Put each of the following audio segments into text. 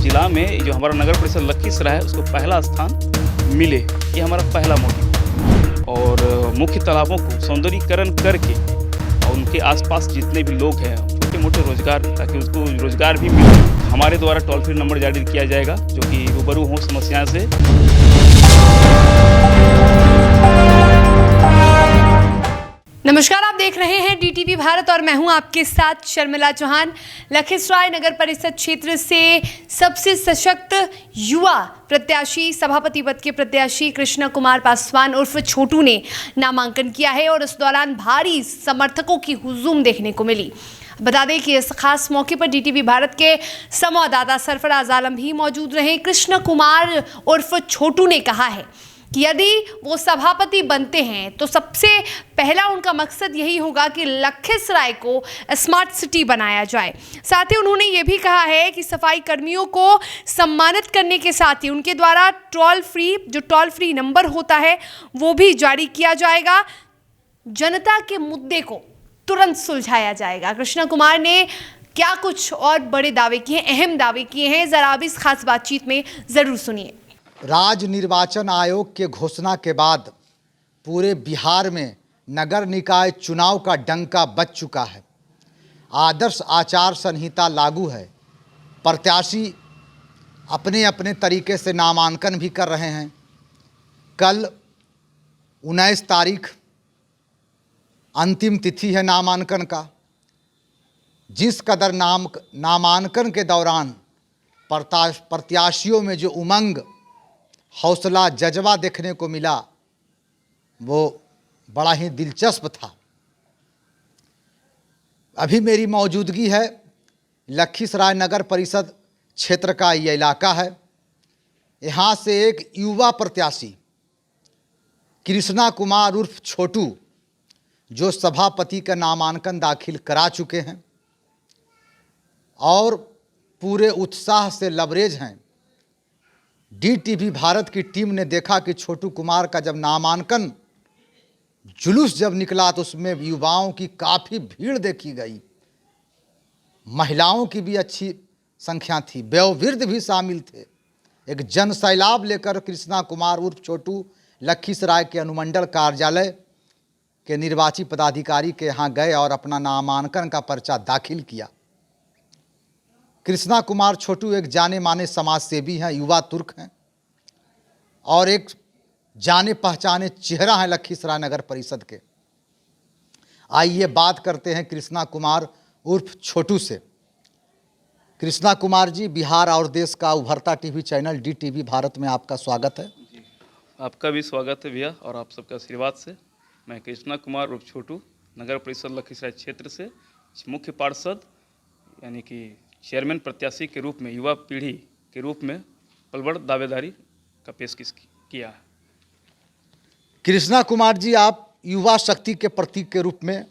जिला में जो हमारा नगर परिषद लखीसराय है उसको पहला स्थान मिले, ये हमारा पहला मोटिव। और मुख्य तालाबों को सौंदर्यीकरण करके और उनके आसपास जितने भी लोग हैं छोटे मोटे रोजगार, ताकि उसको रोजगार भी मिले, हमारे द्वारा टोल फ्री नंबर जारी किया जाएगा जो कि रूबरू हों समस्याओं से। नमस्कार, आप देख रहे हैं डीटीवी भारत और मैं हूं आपके साथ शर्मिला चौहान। लखीसराय नगर परिषद क्षेत्र से सबसे सशक्त युवा प्रत्याशी, सभापति पद के प्रत्याशी कृष्णा कुमार पासवान उर्फ छोटू ने नामांकन किया है और इस दौरान भारी समर्थकों की हुजूम देखने को मिली। बता दें कि इस खास मौके पर डीटीवी भारत के संवाददाता सरफराज आलम भी मौजूद रहे। कृष्णा कुमार उर्फ छोटू ने कहा है कि यदि वो सभापति बनते हैं तो सबसे पहला उनका मकसद यही होगा कि लखीसराय को स्मार्ट सिटी बनाया जाए। साथ ही उन्होंने ये भी कहा है कि सफाई कर्मियों को सम्मानित करने के साथ ही उनके द्वारा टोल फ्री नंबर होता है वो भी जारी किया जाएगा। जनता के मुद्दे को तुरंत सुलझाया जाएगा। कृष्णा कुमार ने क्या कुछ और बड़े दावे किए, अहम दावे किए हैं, जरा आप इस खास बातचीत में जरूर सुनिए। राज्य निर्वाचन आयोग के घोषणा के बाद पूरे बिहार में नगर निकाय चुनाव का डंका बज चुका है। आदर्श आचार संहिता लागू है। प्रत्याशी अपने अपने तरीके से नामांकन भी कर रहे हैं। कल 19 तारीख अंतिम तिथि है नामांकन का। जिस कदर नामांकन के दौरान प्रत्याशियों में जो उमंग, हौसला, जज्बा देखने को मिला वो बड़ा ही दिलचस्प था। अभी मेरी मौजूदगी है लखीसराय नगर परिषद क्षेत्र का ये इलाका है। यहाँ से एक युवा प्रत्याशी कृष्णा कुमार उर्फ छोटू जो सभापति का नामांकन दाखिल करा चुके हैं और पूरे उत्साह से लबरेज हैं। डीटीवी भारत की टीम ने देखा कि छोटू कुमार का जब नामांकन जुलूस जब निकला तो उसमें युवाओं की काफ़ी भीड़ देखी गई। महिलाओं की भी अच्छी संख्या थी, वयोवृद्ध भी शामिल थे। एक जन सैलाब लेकर कृष्णा कुमार उर्फ छोटू लखीसराय के अनुमंडल कार्यालय के निर्वाची पदाधिकारी के यहाँ गए और अपना नामांकन का पर्चा दाखिल किया। कृष्णा कुमार छोटू एक जाने माने समाज सेवी हैं, युवा तुर्क हैं और एक जाने पहचाने चेहरा है लखीसराय नगर परिषद के। आइए बात करते हैं कृष्णा कुमार उर्फ छोटू से। कृष्णा कुमार जी, बिहार और देश का उभरता टीवी चैनल डीटीवी भारत में आपका स्वागत है। जी, आपका भी स्वागत है भैया, और आप सबका आशीर्वाद से मैं कृष्णा कुमार उर्फ छोटू नगर परिषद लखीसराय क्षेत्र से मुख्य पार्षद यानी कि चेयरमैन प्रत्याशी के रूप में, युवा पीढ़ी के रूप में पलवड़ दावेदारी का पेशकश किया है। कृष्णा कुमार जी, आप युवा शक्ति के प्रतीक के रूप में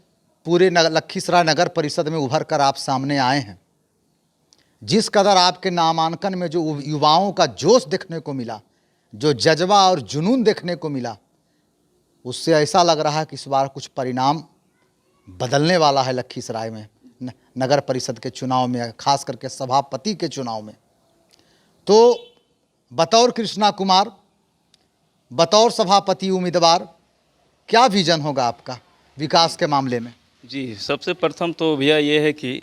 पूरे लखीसराय नगर परिषद में उभर कर आप सामने आए हैं। जिस कदर आपके नामांकन में जो युवाओं का जोश देखने को मिला, जो जज्बा और जुनून देखने को मिला, उससे ऐसा लग रहा है कि इस बार कुछ परिणाम बदलने वाला है लखीसराय में नगर परिषद के चुनाव में, खास करके सभापति के चुनाव में। तो बतौर कृष्णा कुमार, बतौर सभापति उम्मीदवार, क्या विजन होगा आपका विकास के मामले में? जी, सबसे प्रथम तो भैया ये है कि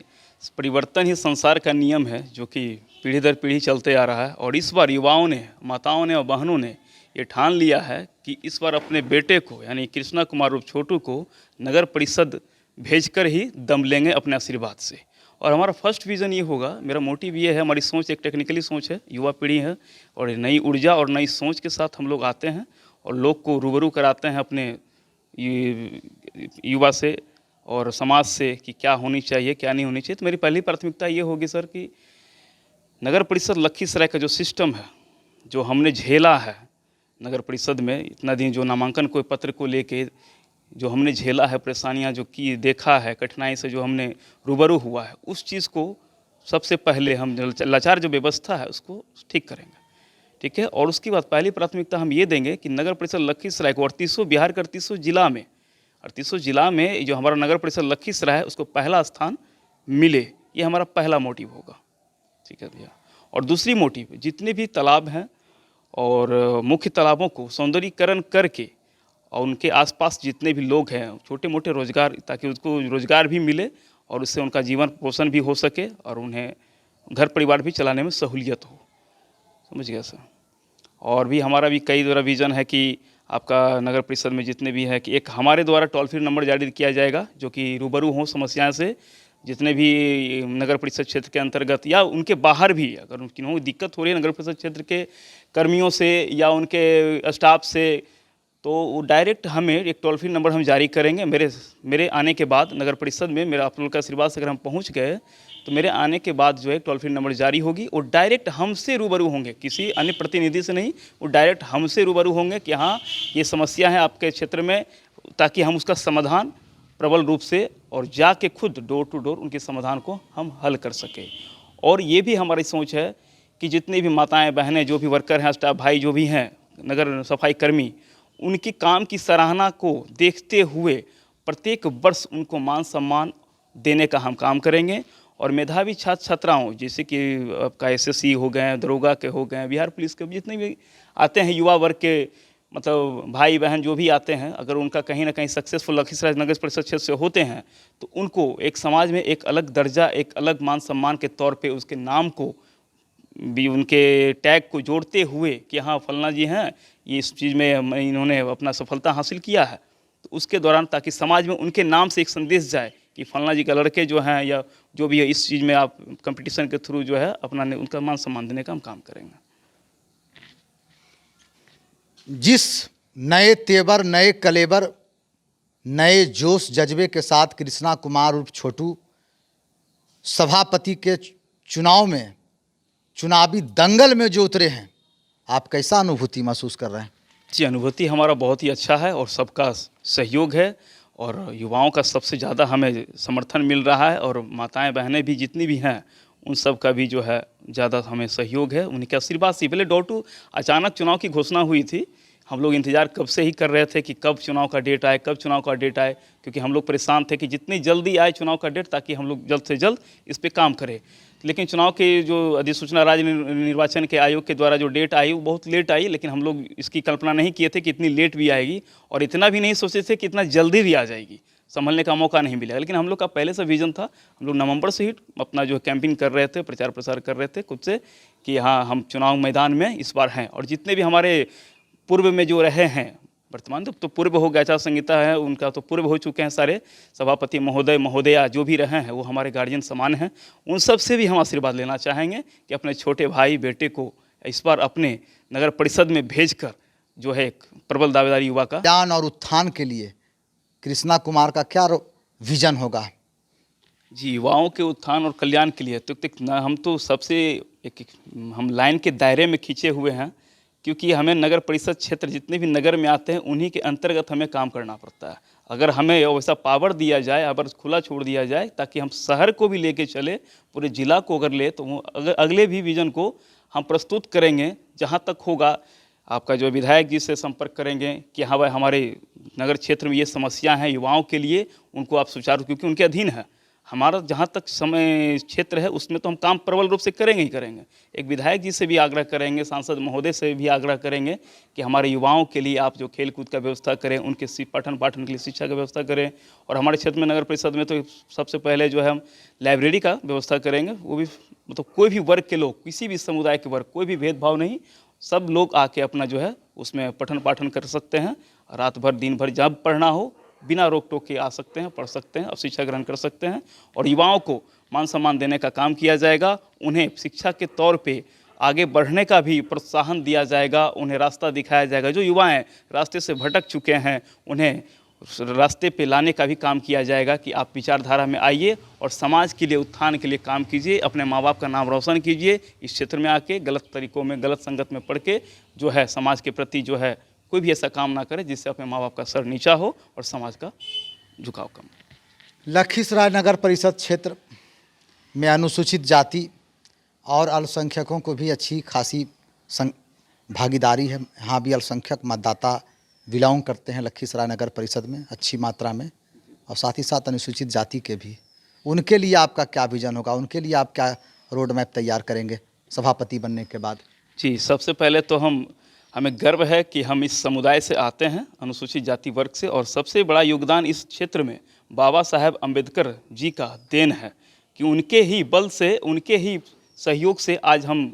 परिवर्तन ही संसार का नियम है जो कि पीढ़ी दर पीढ़ी चलते आ रहा है। और इस बार युवाओं ने, माताओं ने और बहनों ने ये ठान लिया है कि इस बार अपने बेटे को यानी कृष्णा कुमार उर्फ छोटू को नगर परिषद भेजकर ही दम लेंगे अपने आशीर्वाद से। और हमारा फर्स्ट विज़न ये होगा, मेरा मोटिव ये है, हमारी सोच एक टेक्निकली सोच है, युवा पीढ़ी है और नई ऊर्जा और नई सोच के साथ हम लोग आते हैं और लोग को रूबरू कराते हैं अपने युवा से और समाज से कि क्या होनी चाहिए, क्या नहीं होनी चाहिए। तो मेरी पहली प्राथमिकता ये होगी सर कि नगर परिषद लखीसराय का जो सिस्टम है, जो हमने झेला है नगर परिषद में इतना दिन, जो नामांकन को पत्र को लेके जो हमने झेला है, परेशानियां जो की देखा है, कठिनाई से जो हमने रूबरू हुआ है, उस चीज़ को सबसे पहले हम लाचार जो व्यवस्था है उसको ठीक करेंगे, ठीक है। और उसके बाद पहली प्राथमिकता हम ये देंगे कि नगर परिषद लखीसराय को 3800 बिहार के 3800 जिला में 3800 जिला में जो हमारा नगर परिषद लखीसराय है उसको पहला स्थान मिले, ये हमारा पहला मोटिव होगा, ठीक है भैया। और दूसरी मोटिव, जितने भी तालाब हैं और मुख्य तालाबों को सौंदर्यीकरण करके और उनके आसपास जितने भी लोग हैं छोटे मोटे रोजगार, ताकि उसको रोजगार भी मिले और उससे उनका जीवन पोषण भी हो सके और उन्हें घर परिवार भी चलाने में सहूलियत हो। समझ गया सर। और भी हमारा भी कई द्वारा विज़न है कि आपका नगर परिषद में जितने भी है कि एक हमारे द्वारा टोल फ्री नंबर जारी किया जाएगा जो कि रूबरू हो समस्याएं से, जितने भी नगर परिषद क्षेत्र के अंतर्गत या उनके बाहर भी अगर किन्हों दिक्कत हो रही है नगर परिषद क्षेत्र के कर्मियों से या उनके स्टाफ से, तो वो डायरेक्ट हमें एक टोल फ्री नंबर हम जारी करेंगे। मेरे आने के बाद नगर परिषद में मेरा आप लोगों का आशीर्वाद से अगर हम पहुंच गए तो मेरे आने के बाद जो है टोल फ्री नंबर जारी होगी और डायरेक्ट हमसे रूबरू होंगे, किसी अन्य प्रतिनिधि से नहीं, वो डायरेक्ट हमसे रूबरू होंगे कि हाँ ये समस्या है आपके क्षेत्र में, ताकि हम उसका समाधान प्रबल रूप से और जाके खुद डोर टू डोर उनके समाधान को हम हल कर सकें। और ये भी हमारी सोच है कि जितनी भी माताएं बहनें, जो भी वर्कर हैं, स्टाफ भाई जो भी हैं, नगर सफाई कर्मी, उनकी काम की सराहना को देखते हुए प्रत्येक वर्ष उनको मान सम्मान देने का हम काम करेंगे। और मेधावी छात्र छात्राओं जैसे कि आपका एसएससी हो गए, दरोगा के हो गए, बिहार पुलिस के जितने भी आते हैं युवा वर्ग के, मतलब भाई बहन जो भी आते हैं, अगर उनका कहीं ना कहीं सक्सेसफुल लखीसराय नगर परिषद क्षेत्र से होते हैं तो उनको एक समाज में एक अलग दर्जा, एक अलग मान सम्मान के तौर पे उसके नाम को भी, उनके टैग को जोड़ते हुए कि हाँ फलना जी हैं, ये इस चीज़ में इन्होंने अपना सफलता हासिल किया है, तो उसके दौरान ताकि समाज में उनके नाम से एक संदेश जाए कि फलना जी का लड़के जो हैं या जो भी है, इस चीज़ में आप कंपटीशन के थ्रू जो है अपना उनका मान सम्मान देने का हम काम करेंगे। जिस नए तेवर, नए कलेवर, नए जोश जज्बे के साथ कृष्णा कुमार उर्फ छोटू सभापति के चुनाव में, चुनावी दंगल में जो उतरे हैं, आप कैसा अनुभूति महसूस कर रहे हैं? जी, अनुभूति हमारा बहुत ही अच्छा है और सबका सहयोग है और युवाओं का सबसे ज़्यादा हमें समर्थन मिल रहा है और माताएं बहनें भी जितनी भी हैं उन सब का भी जो है ज़्यादा हमें सहयोग है, उनके आशीर्वाद से। पहले डॉटू अचानक चुनाव की घोषणा हुई थी, हम लोग इंतज़ार कब से ही कर रहे थे कि कब चुनाव का डेट आए, कब चुनाव का डेट आए, क्योंकि हम लोग परेशान थे कि जितनी जल्दी आए चुनाव का डेट ताकि हम लोग जल्द से जल्द इस पर काम करें। लेकिन चुनाव के जो अधिसूचना राज्य निर्वाचन के आयोग के द्वारा जो डेट आई वो बहुत लेट आई, लेकिन हम लोग इसकी कल्पना नहीं किए थे कि इतनी लेट भी आएगी और इतना भी नहीं सोचे थे कि इतना जल्दी भी आ जाएगी, संभलने का मौका नहीं मिलेगा। लेकिन हम लोग का पहले से विजन था, हम लोग नवंबर से ही अपना जो कैंपिंग कर रहे थे, प्रचार प्रसार कर रहे थे खुद से कि हाँ हम चुनाव मैदान में इस बार हैं। और जितने भी हमारे पूर्व में जो रहे हैं, वर्तमान तो पूर्व हो गया, आचार संहिता है उनका तो पूर्व हो चुके हैं सारे, सभापति महोदय महोदया जो भी रहे हैं वो हमारे गार्जियन समान हैं। उन सब से भी हम आशीर्वाद लेना चाहेंगे कि अपने छोटे भाई बेटे को इस बार अपने नगर परिषद में भेजकर जो है एक प्रबल दावेदार युवा का कल्याण और उत्थान के लिए कृष्णा कुमार का क्या विजन होगा? जी, युवाओं के उत्थान और कल्याण के लिए तो हम तो सबसे हम लाइन के दायरे में खींचे हुए हैं, क्योंकि हमें नगर परिषद क्षेत्र जितने भी नगर में आते हैं उन्हीं के अंतर्गत हमें काम करना पड़ता है। अगर हमें वैसा पावर दिया जाए, अगर खुला छोड़ दिया जाए ताकि हम शहर को भी लेके चले, पूरे जिला को अगर ले, तो अगर अगले भी विजन को हम प्रस्तुत करेंगे। जहाँ तक होगा आपका जो विधायक जी से संपर्क करेंगे कि हाँ भाई हमारे नगर क्षेत्र में ये समस्या है युवाओं के लिए, उनको आप सुचारू, क्योंकि उनके अधीन है हमारा जहाँ तक समय क्षेत्र है उसमें तो हम काम प्रबल रूप से करेंगे ही करेंगे। एक विधायक जी से भी आग्रह करेंगे, सांसद महोदय से भी आग्रह करेंगे कि हमारे युवाओं के लिए आप जो खेल कूद का व्यवस्था करें, उनके पठन पाठन के लिए शिक्षा का व्यवस्था करें। और हमारे क्षेत्र में नगर परिषद में तो सबसे पहले जो है हम लाइब्रेरी का व्यवस्था करेंगे, वो भी मतलब कोई भी वर्ग के लोग, किसी भी समुदाय के वर्ग, कोई भी भेदभाव नहीं, सब लोग आके अपना जो है उसमें पठन पाठन कर सकते हैं। रात भर दिन भर जब पढ़ना हो बिना रोक टोक के आ सकते हैं, पढ़ सकते हैं और शिक्षा ग्रहण कर सकते हैं। और युवाओं को मान सम्मान देने का काम किया जाएगा, उन्हें शिक्षा के तौर पे आगे बढ़ने का भी प्रोत्साहन दिया जाएगा, उन्हें रास्ता दिखाया जाएगा। जो युवाएं रास्ते से भटक चुके हैं उन्हें रास्ते पे लाने का भी काम किया जाएगा कि आप विचारधारा में आइए और समाज के लिए उत्थान के लिए काम कीजिए, अपने माँ बाप का नाम रोशन कीजिए। इस क्षेत्र में आके गलत तरीकों में, गलत संगत में पढ़ के जो है समाज के प्रति जो है कोई भी ऐसा काम ना करे जिससे अपने माँ बाप का सर नीचा हो और समाज का झुकाव कम। लखीसराय नगर परिषद क्षेत्र में अनुसूचित जाति और अल्पसंख्यकों को भी अच्छी खासी भागीदारी है। यहाँ भी अल्पसंख्यक मतदाता बिलोंग करते हैं लखीसराय नगर परिषद में अच्छी मात्रा में, और साथ ही साथ अनुसूचित जाति के भी। उनके लिए आपका क्या विजन होगा, उनके लिए आप क्या रोड मैप तैयार करेंगे? सभापति बनने के बाद? जी, सबसे पहले तो हमें गर्व है कि हम इस समुदाय से आते हैं, अनुसूचित जाति वर्ग से, और सबसे बड़ा योगदान इस क्षेत्र में बाबा साहेब अम्बेडकर जी का देन है कि उनके ही बल से, उनके ही सहयोग से आज हम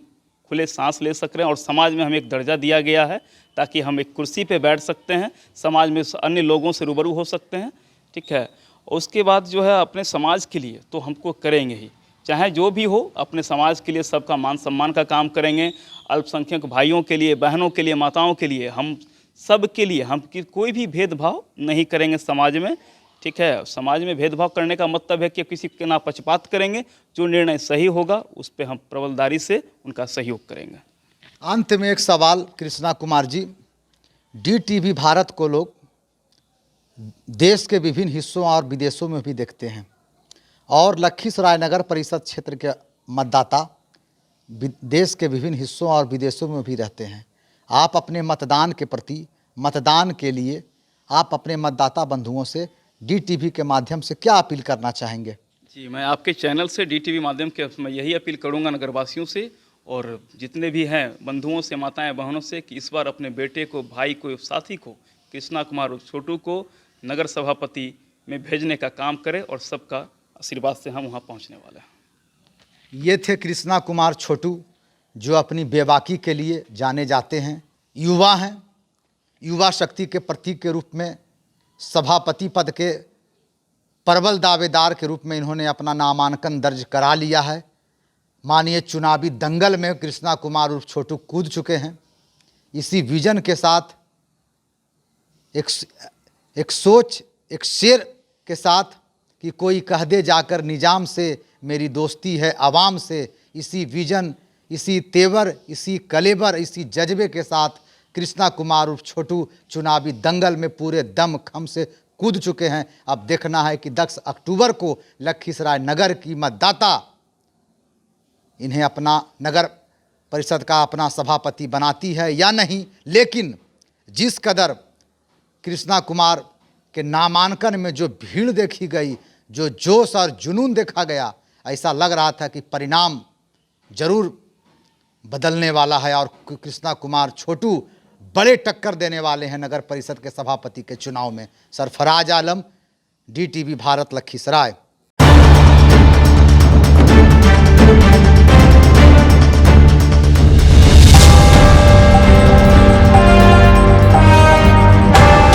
खुले सांस ले सक रहे हैं और समाज में हमें एक दर्जा दिया गया है ताकि हम एक कुर्सी पे बैठ सकते हैं, समाज में अन्य लोगों से रूबरू हो सकते हैं। ठीक है, और उसके बाद जो है अपने समाज के लिए तो हमको करेंगे ही, चाहे जो भी हो, अपने समाज के लिए सबका मान सम्मान का काम करेंगे। अल्पसंख्यक भाइयों के लिए, बहनों के लिए, माताओं के लिए, हम सब के लिए हम कोई भी भेदभाव नहीं करेंगे समाज में। ठीक है, समाज में भेदभाव करने का मतलब है कि किसी के ना पक्षपात करेंगे, जो निर्णय सही होगा उस पर हम प्रबलदारी से उनका सहयोग करेंगे। अंत में एक सवाल कृष्णा कुमार जी, DTV भारत को लोग देश के विभिन्न हिस्सों और विदेशों में भी देखते हैं और लखीसराय नगर परिषद क्षेत्र के मतदाता देश के विभिन्न हिस्सों और विदेशों में भी रहते हैं। आप अपने मतदान के प्रति, मतदान के लिए आप अपने मतदाता बंधुओं से DTV के माध्यम से क्या अपील करना चाहेंगे? जी, मैं आपके चैनल से, DTV माध्यम के, मैं यही अपील करूंगा नगरवासियों से और जितने भी हैं बंधुओं से, माताएं बहनों से, कि इस बार अपने बेटे को, भाई को, साथी को, कृष्णा कुमार छोटू को नगर सभापति में भेजने का काम करें और सबका आशीर्वाद से हम वहाँ पहुँचने वाले हैं। ये थे कृष्णा कुमार छोटू, जो अपनी बेबाकी के लिए जाने जाते हैं। युवा हैं, युवा शक्ति के प्रतीक के रूप में सभापति पद के प्रबल दावेदार के रूप में इन्होंने अपना नामांकन दर्ज करा लिया है। मानिए चुनावी दंगल में कृष्णा कुमार उर्फ छोटू कूद चुके हैं। इसी विजन के साथ एक सोच, एक शेर के साथ कि कोई कह दे जाकर निजाम से मेरी दोस्ती है आवाम से, इसी विजन, इसी तेवर, इसी कलेबर, इसी जज्बे के साथ कृष्णा कुमार उर्फ छोटू चुनावी दंगल में पूरे दम खम से कूद चुके हैं। अब देखना है कि 10 अक्टूबर को लखीसराय नगर की मतदाता इन्हें अपना नगर परिषद का अपना सभापति बनाती है या नहीं। लेकिन जिस कदर कृष्णा कुमार के नामांकन में जो भीड़ देखी गई, जो जोश और जुनून देखा गया, ऐसा लग रहा था कि परिणाम जरूर बदलने वाला है और कृष्णा कुमार छोटू बड़े टक्कर देने वाले हैं नगर परिषद के सभापति के चुनाव में। सरफराज आलम, DTV भारत, लखीसराय।